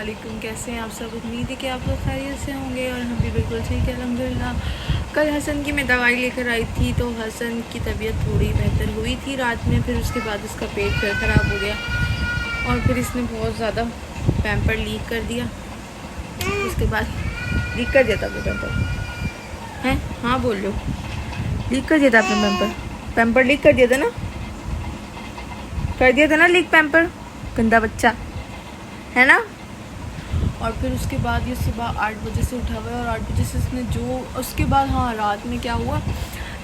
वालेकुम। कैसे हैं आप सब? उम्मीद है कि आप लोग खैरियत से होंगे और हम भी बिल्कुल ठीक है अल्हम्दुलिल्लाह। कल हसन की मैं दवाई लेकर आई थी तो हसन की तबीयत थोड़ी बेहतर हुई थी रात में। फिर उसके बाद उसका पेट फिर ख़राब हो गया और फिर इसने बहुत ज़्यादा पैम्पर लीक कर दिया। उसके बाद लीक कर दिया था आपने पैम्पर हैं? हाँ बोल लो, लीक कर दिया था आपने पैम्पर लीक कर दिया था ना, लीक पैम्पर। गंदा बच्चा है ना। और फिर उसके बाद ये सुबह 8 बजे से उठा हुआ है और 8 बजे से इसने जो उसके बाद हाँ रात में क्या हुआ,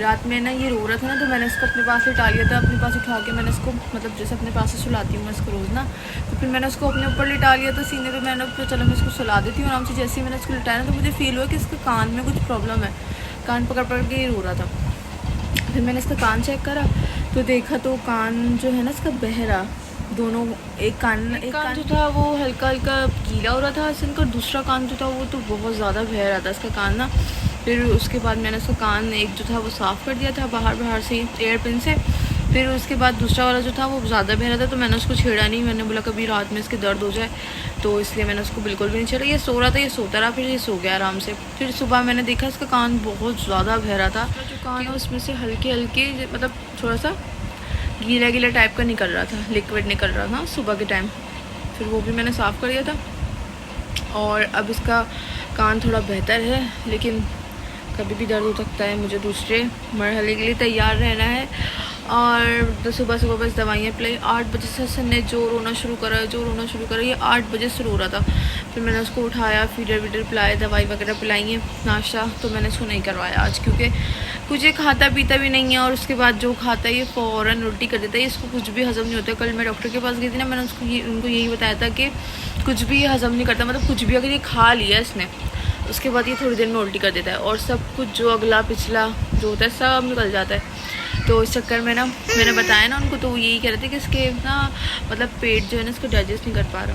रात में ना ये रो रहा था ना तो मैंने इसको अपने पास लिटा लिया था। अपने पास उठा के मैंने इसको मतलब जैसे अपने पास से सुलाती हूँ मैं इसको रोज़ ना, तो फिर मैंने उसको अपने ऊपर लिटा लिया था सीने पे। मैंने तो चलो मैं इसको सुला देती हूँ आराम से। जैसे ही मैंने इसको लिटाया तो मुझे फ़ील हुआ कि इसके कान में कुछ प्रॉब्लम है, कान पकड़ पकड़ के ये रो रहा था। फिर मैंने इसका कान चेक करा तो देखा तो कान जो है ना इसका बहरा, दोनों एक कान जो था वो हल्का हल्का गीला हो रहा था हसन का, दूसरा कान जो था वो तो बहुत ज़्यादा बह रहा था इसका कान ना। फिर उसके बाद मैंने उसका कान एक जो था वो साफ़ कर दिया था बाहर से एयर पिन से। फिर उसके बाद दूसरा वाला जो था वो ज़्यादा बह रहा था तो मैंने उसको छेड़ा नहीं। मैंने बोला कभी रात में इसके दर्द हो जाए, तो इसलिए मैंने उसको बिल्कुल भी नहीं छेड़ा। ये सो रहा था, ये सोता रहा, फिर ये सो गया आराम से। फिर सुबह मैंने देखा इसका कान बहुत ज़्यादा बह रहा था। जो कान है उसमें से हल्के हल्के मतलब थोड़ा सा गीला गीला टाइप का निकल रहा था, लिक्विड निकल रहा था सुबह के टाइम। फिर वो भी मैंने साफ़ कर दिया था और अब इसका कान थोड़ा बेहतर है, लेकिन कभी भी दर्द हो सकता है। मुझे दूसरे मरहले के लिए तैयार रहना है। और तो सुबह बस दवाइयाँ पिलाई। 8 बजे से हसन ने जो रोना शुरू करा। ये 8 बजे से रो रहा था। फिर मैंने उसको उठाया, फीडर वीडर पिलाया, दवाई वगैरह पिलाई है, नाश्ता तो मैंने उसको नहीं करवाया आज, क्योंकि कुछ ये खाता पीता भी नहीं है और उसके बाद जो खाता है ये फ़ौरन उल्टी कर देता है। इसको कुछ भी हज़म नहीं होता। कल मैं डॉक्टर के पास गई थी ना, मैंने उनको यही बताया था कि कुछ भी हज़म नहीं करता, मतलब कुछ भी अगर ये खा लिया इसने उसके बाद ये थोड़ी देर में उल्टी कर देता है और सब कुछ जो अगला पिछला जो होता है सब निकल जाता है। तो इस चक्कर में ना मैंने बताया ना उनको, तो वो यही कह रहे थे कि इसके ना मतलब पेट जो है ना इसको डाइजेस्ट नहीं कर पा रहा,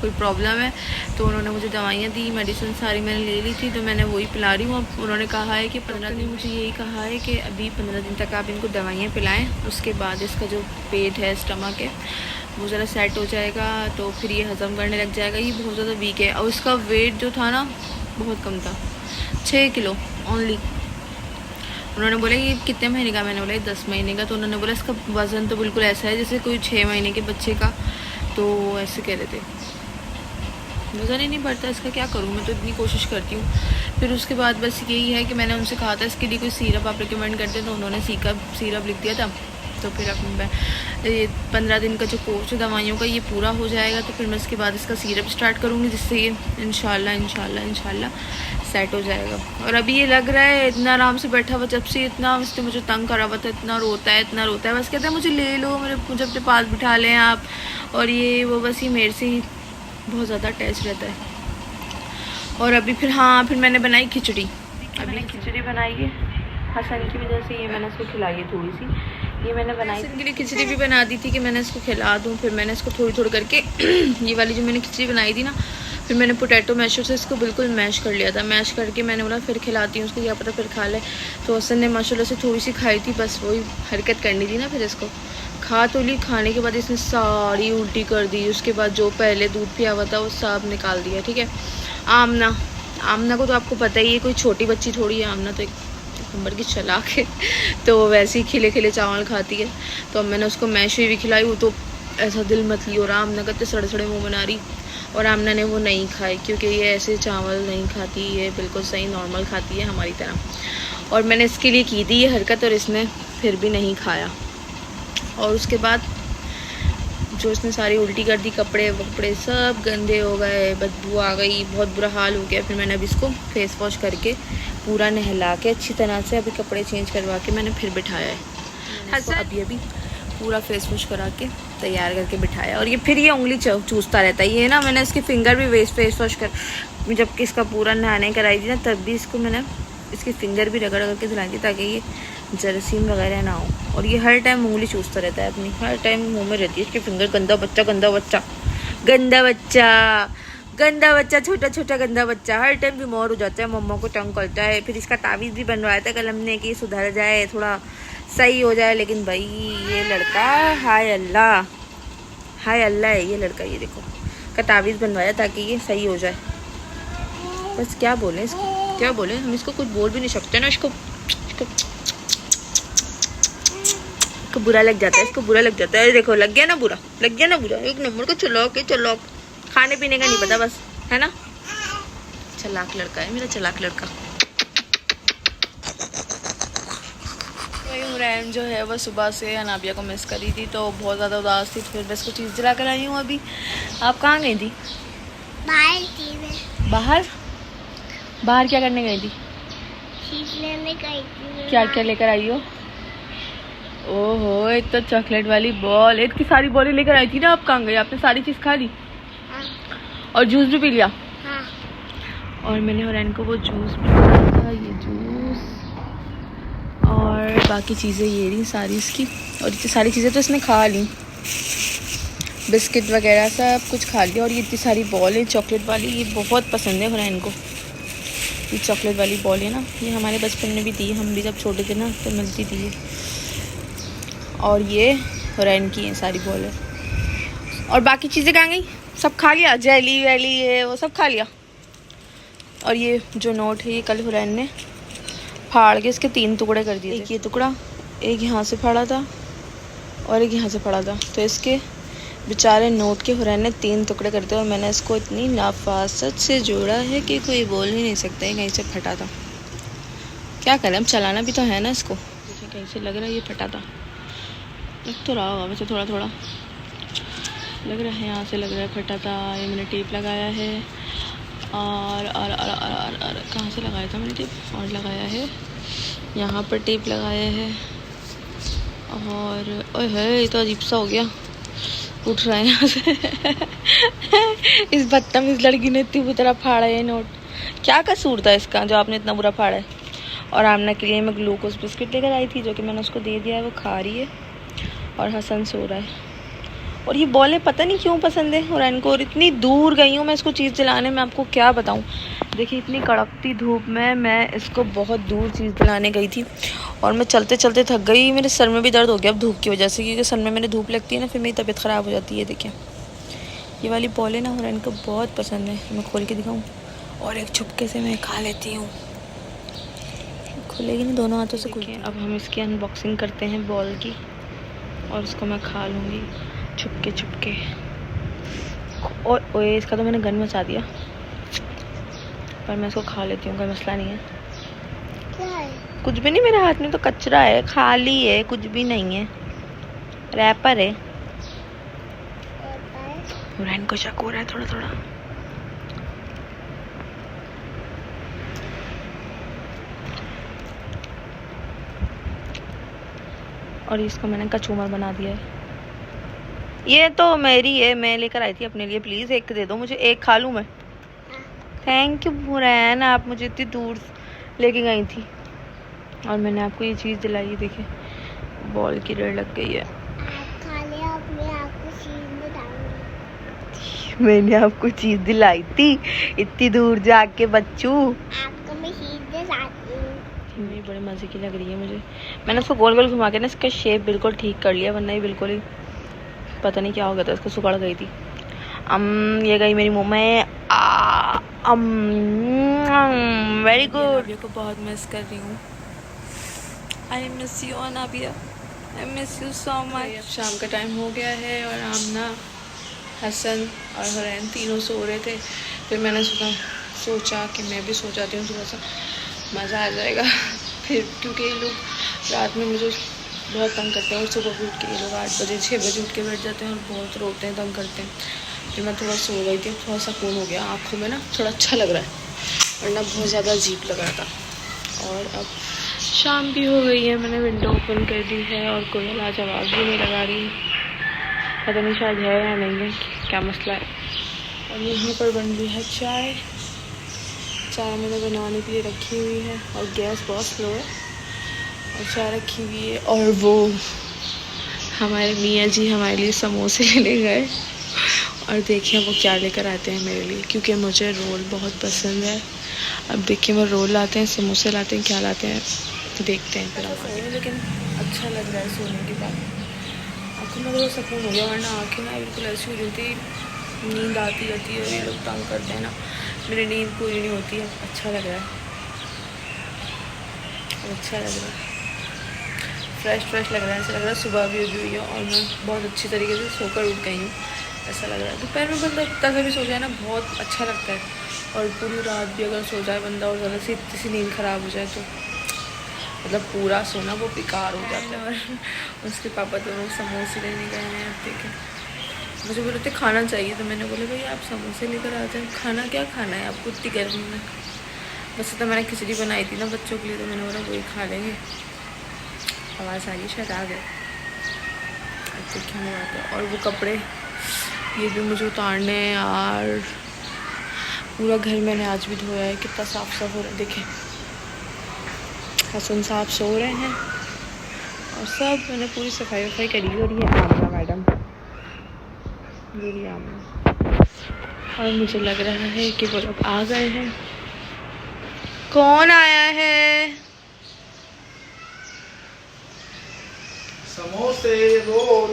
कोई प्रॉब्लम है। तो उन्होंने मुझे दवाइयाँ दी, मेडिसिन सारी मैंने ले ली थी, तो मैंने वही पिला रही हूँ। अब उन्होंने कहा है कि 15 दिन, मुझे यही कहा है कि अभी 15 दिन तक आप इनको दवाइयाँ पिलाएं, उसके बाद इसका जो पेट है स्टमक है वो ज़रा सेट हो जाएगा तो फिर ये हज़म करने लग जाएगा। ये बहुत ज़्यादा वीक है और इसका वेट जो था ना बहुत कम था, 6 किलो ओनली। उन्होंने बोला ये कितने महीने का, मैंने बोला 10 महीने का। तो उन्होंने बोला इसका वज़न तो बिल्कुल ऐसा है जैसे कोई 6 महीने के बच्चे का। तो ऐसे कह रहे थे, वज़न ही नहीं बढ़ता इसका, क्या करूँ मैं तो इतनी कोशिश करती हूँ। फिर उसके बाद बस यही है कि मैंने उनसे कहा था इसके लिए कोई सिरप आप रिकमेंड करते, तो उन्होंने सिरप लिख दिया था। तो फिर अब ये 15 दिन का जो कोर्स है दवाइयों का ये पूरा हो जाएगा तो फिर मैं इसके बाद इसका सिरप स्टार्ट करूँगी, जिससे ये इंशाल्लाह सेट हो जाएगा। और अभी ये लग रहा है इतना आराम से बैठा हुआ, जब से इतना उसने मुझे तंग करा हुआ था, इतना रोता है, बस कहता है मुझे ले लो, मुझे अपने पास बिठा लें आप, और ये वो बस ये मेरे से ही बहुत ज़्यादा अटैच रहता है। और अभी फिर मैंने बनाई खिचड़ी। अभी खिचड़ी बनाई है हसन की वजह से, ये मैंने इसको खिलाई है थोड़ी सी, ये मैंने बनाई इसके लिए खिचड़ी भी बना दी थी कि मैंने इसको खिला दूँ। फिर मैंने इसको थोड़ी करके ये वाली जो मैंने खिचड़ी बनाई थी ना, फिर मैंने पोटैटो मैशर से इसको बिल्कुल मैश कर लिया था। मैश करके मैंने बोला फिर खिलाती हूँ उसको, क्या पता फिर खा ले। तो हसन ने माशाल्लाह से थोड़ी सी खाई थी, बस वही हरकत करनी थी ना, फिर इसको खा तो ली। खाने के बाद इसने सारी उल्टी कर दी। उसके बाद जो पहले दूध पिया हुआ था वो सब निकाल दिया। ठीक है, आमना को तो आपको पता ही है, कोई छोटी बच्ची थोड़ी है। आमना तो एक नंबर की चालाक है, तो वैसे ही खिले खिले चावल खाती है। तो अब मैंने उसको मैश भी खिलाई, वो तो ऐसा दिल मतली हो रहा, आमना करते सड़े मुँह बना रही। और आमना ने वो नहीं खाई क्योंकि ये ऐसे चावल नहीं खाती, ये बिल्कुल सही नॉर्मल खाती है हमारी तरह। और मैंने इसके लिए की थी ये हरकत और इसने फिर भी नहीं खाया। और उसके बाद जो इसने सारी उल्टी कर दी, कपड़े सब गंदे हो गए, बदबू आ गई, बहुत बुरा हाल हो गया। फिर मैंने अभी इसको फेस वॉश करके पूरा नहला के अच्छी तरह से अभी कपड़े चेंज करवा के मैंने फिर बिठाया है। इसको अभी पूरा फेस वॉश करा के तैयार करके बिठाया। और ये फिर ये उंगली चूसता रहता है। ये ना मैंने इसके फिंगर भी फेस वॉश कर, जबकि इसका पूरा नहाने कराई थी ना, तब भी इसको मैंने इसकी फिंगर भी रगड़ के धुलाई थी ताकि ये जरासीम वगैरह ना हो। और ये हर टाइम उंगली चूसता रहता है अपनी, हर टाइम मुंह में रहती है इसकी फिंगर। गंदा बच्चा, छोटा गंदा बच्चा, हर टाइम बीमार हो जाता है, मम्मा को तंग करता है। फिर इसका तावीज़ भी बनवाया था कल हमने कि सुधर जाए, थोड़ा सही हो जाए। लेकिन भाई ये लड़का हाय अल्लाह है ये लड़का। ये देखो का तावीज़ बनवाया ताकि ये सही हो जाए। बस क्या बोलें इसको, क्या बोलें, हम इसको कुछ बोल भी नहीं सकते ना। इसको बुरा लग जाता है, इसको बुरा लग जाता है। देखो लग गया ना बुरा, लग गया ना बुरा। एक नंबर को चलो खाने पीने का नहीं पता बस, है ना। चालाक लड़का है मेरा, चालाक लड़का। इमरान जो है वो सुबह से अनाबिया को मिस करी थी तो बहुत ज़्यादा उदास थी। फिर मैं इसको चीज़ दिला कर आई हूँ। अभी आप कहाँ गई थी? बाहर थी मैं। बाहर क्या करने गई थी? चीज लेने गई थी। क्या क्या लेकर आई हो? ओहो, एक तो चॉकलेट वाली बॉल, इतनी सारी बॉलें लेकर आई थी ना। आप कहाँ गई? आपने सारी चीज़ खा ली? हाँ। और जूस भी पी लिया? हाँ। और मैंने हुरैन को वो जूस पिलाया था, ये जूस और बाकी चीज़ें ये रही सारी इसकी। और इतनी सारी चीज़ें तो इसने खा ली, बिस्किट वगैरह सब कुछ खा लिया। और ये इतनी सारी बॉल है चॉकलेट वाली, ये बहुत पसंद है हुरैन को। ये चॉकलेट वाली बॉल है ना, ये हमारे बचपन में भी दी, हम भी जब छोटे थे ना तो मिलती थी ये। और ये हुरैन की है सारी बॉल है। और बाकी चीज़ें कहाँ गई? सब खा लिया, जेली वैली है वो सब खा लिया। और ये जो नोट है ये कल हुरैन ने फाड़ के इसके 3 टुकड़े कर दिए। एक ये टुकड़ा, एक यहाँ से फाड़ा था और एक यहाँ से फाड़ा था। तो इसके बेचारे नोट के हुरैन ने 3 टुकड़े कर दिए। और मैंने इसको इतनी नाफासत से जोड़ा है कि कोई बोल ही नहीं सकता है कहीं से फटा था। क्या करें, हम चलाना भी तो है ना इसको। देखिए कहीं से लग रहा है ये फटा था, लग तो रहा होगा वैसे, थोड़ा थोड़ा लग रहा है, यहाँ से लग रहा है फटा था। ये मैंने टेप लगाया है और कहाँ से लगाया था मैंने टेप? और लगाया है यहाँ पर टेप लगाया है। और ओए है, ये तो अजीब सा हो गया, उठ रहा है यहाँ से। इस बदतमीज लड़की ने इतनी बुरा फाड़ा है नोट। क्या कसूर था इसका जो आपने इतना बुरा फाड़ा है? और आमना के लिए मैं ग्लूकोज बिस्किट लेकर आई थी जो कि मैंने उसको दे दिया है, वो खा रही है। और हसन सो रहा है। और ये बॉलें पता नहीं क्यों पसंद है हुरैन को। और इतनी दूर गई हूँ मैं इसको चीज़ दिलाने में, आपको क्या बताऊँ। देखिए इतनी कड़कती धूप में मैं इसको बहुत दूर चीज़ दिलाने गई थी और मैं चलते चलते थक गई। मेरे सर में भी दर्द हो गया अब धूप की वजह से, क्योंकि सर में मेरे धूप लगती है ना फिर मेरी तबीयत ख़राब हो जाती है। देखिए ये वाली बॉलें ना हुरैन को बहुत पसंद है। मैं खोल के दिखाऊँ? और एक छुपके से मैं खा लेती हूँ, खुलेगी नहीं दोनों हाथों से। अब हम इसकी अनबॉक्सिंग करते हैं बॉल की और उसको मैं खा लूँगी छुपके छुपके। और ओए इसका तो मैंने गन मचा दिया, पर मैं इसको खा लेती हूँ, कोई मसला नहीं है। क्या है? कुछ भी नहीं, मेरे हाथ में तो कचरा है, खाली है, कुछ भी नहीं है, रैपर है। हुरैन को शक हो रहा है थोड़ा थोड़ा। और इसको मैंने कचूमर बना दिया है। ये तो मेरी है, मैं लेकर आई थी अपने लिए। प्लीज़ एक दे दो मुझे, एक खा लूँ मैं। थैंक यू हुरैन, आप मुझे इतनी दूर लेके गई थी और मैंने आपको ये चीज़ दिलाई। देखिए बॉल की डर लग गई है। आप खा लिया, अपने आपको चीज दिलाऊंगी। मैंने आपको चीज़ दिलाई थी इतनी दूर जाके बच्चू। आपको मैं चीज दिलाती हूँ। मेरी बड़े मज़े की लग रही है मुझे। मैंने उसको गोल गोल घुमा के ना इसका शेप बिल्कुल ठीक कर लिया, वरना ये बिल्कुल ही पता नहीं क्या हो गया था, इसको सुगड़ गई थी। ये गई मेरी मुँह में। Very good. को बहुत मिस कर रही हूँ। I miss you Anabia, I miss you so much. शाम का टाइम हो गया है और आमना, हसन और हुरैन तीनों सो रहे थे। फिर मैंने सोचा कि मैं भी सो जाती हूँ, थोड़ा सा मज़ा आ जाएगा। फिर क्योंकि ये लोग रात में मुझे बहुत तंग करते हैं और सुबह भी उठ के ये लोग 8 बजे 6 बजे उठ के बैठ जाते हैं और बहुत रोते हैं, तंग करते हैं। फिर मैं थोड़ा सो गई थी, थोड़ा सुकून हो गया आँखों में ना, थोड़ा अच्छा लग रहा है, वरना बहुत ज़्यादा अजीब लग रहा था। और अब शाम भी हो गई है, मैंने विंडो ओपन कर दी है और कोई लाजवाब भी नहीं लगा रही, पता नहीं शायद है या नहीं है, क्या मसला है। और यहाँ पर बन रही है चाय। चाय मैंने बनाने के लिए रखी हुई है और गैस बहुत स्लो है और चाय रखी हुई है। और वो हमारे मियाँ जी हमारे लिए समोसे लेने गए और देखिए वो क्या लेकर आते हैं मेरे लिए, क्योंकि मुझे रोल बहुत पसंद है। अब देखिए वो रोल लाते हैं, समोसे लाते हैं, क्या लाते हैं देखते हैं फिर हम आगे। लेकिन अच्छा लग रहा है सोने के बाद, आँखों में तो सुकून हो गया, वरना आँखें ना बिल्कुल ऐसी हो रही थी नींद आती रहती है और ये लोग तंग करते हैं ना, मेरी नींद पूरी नहीं होती है। अच्छा लग रहा है, अच्छा लग रहा है, फ्रेश लग रहा है। ऐसा लग रहा है सुबह भी उठी हुई है और मैं बहुत अच्छी तरीके से सोकर उठ गई हूँ। ऐसा लग रहा है दोपहर में बंदा इतना कभी सो जाए ना बहुत अच्छा लगता है, और पूरी रात भी अगर सो जाए बंदा और ज़्यादा सी इतनी सी नींद ख़राब हो जाए तो मतलब पूरा सोना वो बेकार हो जाता है। और उसके पापा दोनों समोसे लेने गए हैं। अब देखें, मुझे बोले थे खाना चाहिए तो मैंने बोला भाई आप समोसे लेकर आ जाए, खाना क्या खाना है आपको इतनी गर्मी में। वैसे तो मैंने खिचड़ी बनाई थी ना बच्चों के लिए, तो मैंने बोला वही खा लेंगे। आवाज़ आ रही शायद आ गए। अब देखें हम बात है। और वो कपड़े ये भी मुझे उतारने हैं यार। पूरा घर मैंने आज भी धोया है, कितना साफ साफ हो रहा है। देखें हसन साहब सो रहे हैं और सब मैंने पूरी सफाई वफाई करी। और ये आमना मैडम, ये आमना। और मुझे लग रहा है कि वो लोग आ गए हैं। कौन आया है? समोसे रोल।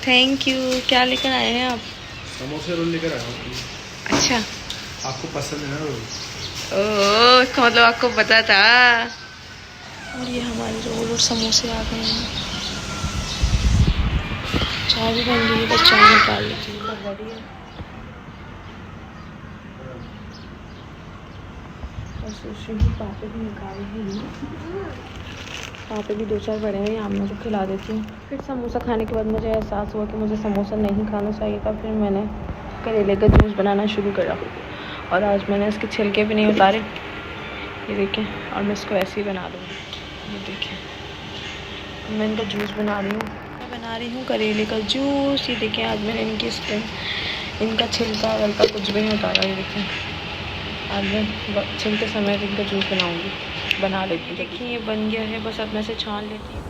Thank you. क्या लेकर आए हैं आप? समोसे रोल लेकर आया हूँ। अच्छा, आपको पसंद है ना रोल? ओह इसका मतलब आपको पता था। और ये हमारे रोल और समोसे आ गए हैं। चाय भी बन रही है, बस चाय निकाल लेती हूँ। बहुत बढ़िया। और सोच रही हूँ पापे भी निकाल ही, पापे भी 2-4 बड़े हैं, आमना को खिला देती हूँ। फिर समोसा खाने के बाद मुझे एहसास हुआ कि मुझे समोसा नहीं खाना चाहिए था। फिर मैंने करेले का जूस बनाना शुरू करा और आज मैंने इसके छिलके भी नहीं उतारे, ये देखें। और मैं इसको ऐसे ही बना दूँगी, ये देखें। मैं इनका जूस बना रही हूँ, करेले का जूस। ये देखें आज मैंने इनका छिलका वलका कुछ भी नहीं उतारा। ये देखें आज मैं छिलते समय इनका जूस बना लेती हूँ। देखिए ये बन गया है, बस अब मैं इसे छान लेती हूँ।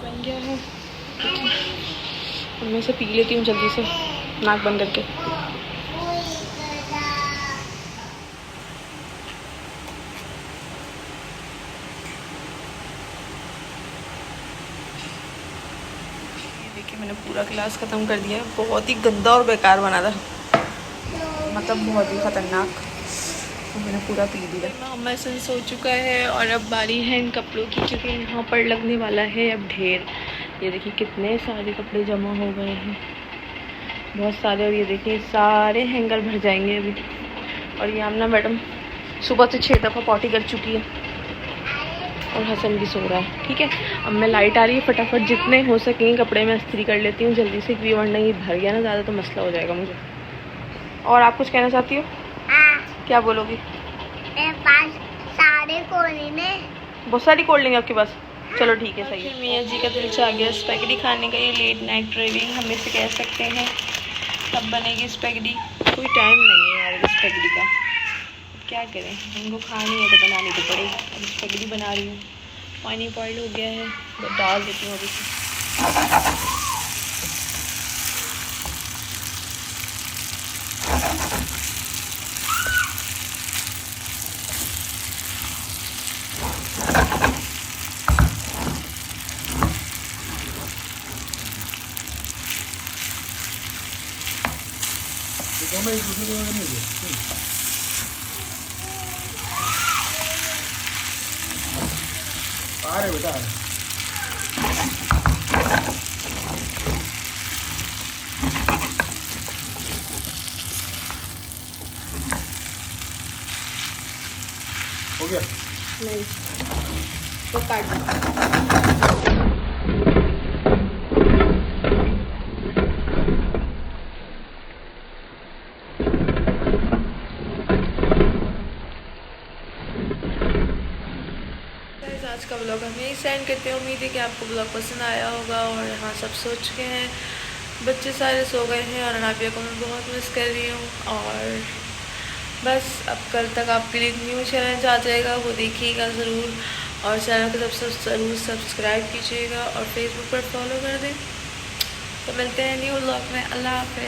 बन गया है, मैं इसे पी लेती हूँ जल्दी से नाक बंद करके। देखिए मैंने पूरा गिलास ख़त्म कर दिया। बहुत ही गंदा और बेकार बना था, मतलब बहुत ही ख़तरनाक। तो मैंने पूरा पी दिया। मैसन सो चुका है और अब बारी है इन कपड़ों की, क्योंकि यहाँ पर लगने वाला है अब ढेर। ये देखिए कितने सारे कपड़े जमा हो गए हैं, बहुत सारे। और ये देखिए सारे हैंगर भर जाएंगे अभी। और ये आमना मैडम सुबह से 6 दफ़ा पॉटी कर चुकी है और हसन भी सो रहा है। ठीक है, अब मैं लाइट आ रही है, फटाफट जितने हो सकें कपड़े मैं इस्त्री कर लेती हूँ जल्दी से, क्योंकि वरना ये भर गया ना ज़्यादा तो मसला हो जाएगा मुझे। और आप कुछ कहना चाहती हो? क्या बोलोगी? मेरे पास सारे कोने में बहुत सारी कोल्ड ड्रिंक आपके पास? चलो ठीक है, सही है। मियाँ जी का दिल चाह गया स्पैगेटी खाने का। ये लेट नाइट क्रेविंग हम इसे कह सकते हैं। कब बनेगी स्पैगेटी? कोई टाइम नहीं है यार स्पैगेटी का, क्या करें, उनको खानी है तो बनानी तो पड़ेगी। अब स्पैगेटी बना रही हूँ, पानी बॉयल हो गया है, डाल देती हूँ अभी। आ रहे बेटा, हो गया? नहीं तो काट आज का ब्लॉग हम यही सेंड करते हैं। उम्मीद है कि आपको ब्लॉग पसंद आया होगा। और यहाँ सब सो चुके हैं, बच्चे सारे सो गए हैं और अनाबिया को मैं बहुत मिस कर रही हूँ। और बस अब कल तक आपके लिए न्यू चैलेंज आ जाएगा, वो देखिएगा ज़रूर। और चैनल को ज़रूर सब्सक्राइब कीजिएगा और फेसबुक पर फॉलो कर दें। तो मिलते हैं न्यू व्लॉग में। अल्लाह हाफ़िज़।